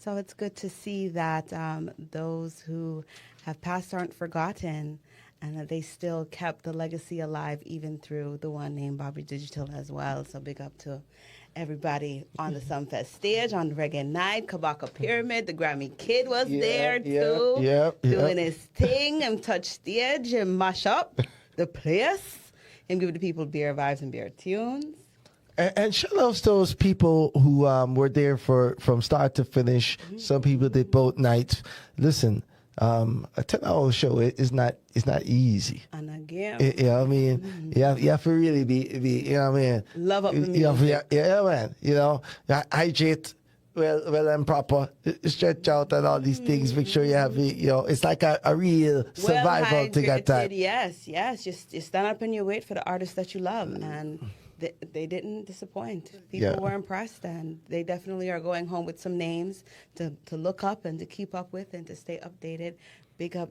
So it's good to see that those who have passed aren't forgotten, and that they still kept the legacy alive even through the one named Bobby Digital as well. So big up to everybody on the Sumfest stage, on the Reggae Night. Kabaka Pyramid, the Grammy Kid was there too, doing his thing, and touch stage and mash up the place, and give the people beer vibes and beer tunes. And shout outs to those people who were there from start to finish. Some people did both nights. Listen, a 10-hour show is not easy. And again, You know what I mean? You have to really be you know what I mean? Love up the music. Yeah, man. You know, hydrate well and proper, stretch out and all these things. Make sure you have, it's like a real survival thing at that. Yes. Just stand up and you wait for the artists that you love. And they didn't disappoint. People were impressed, and they definitely are going home with some names to look up and to keep up with and to stay updated. Big up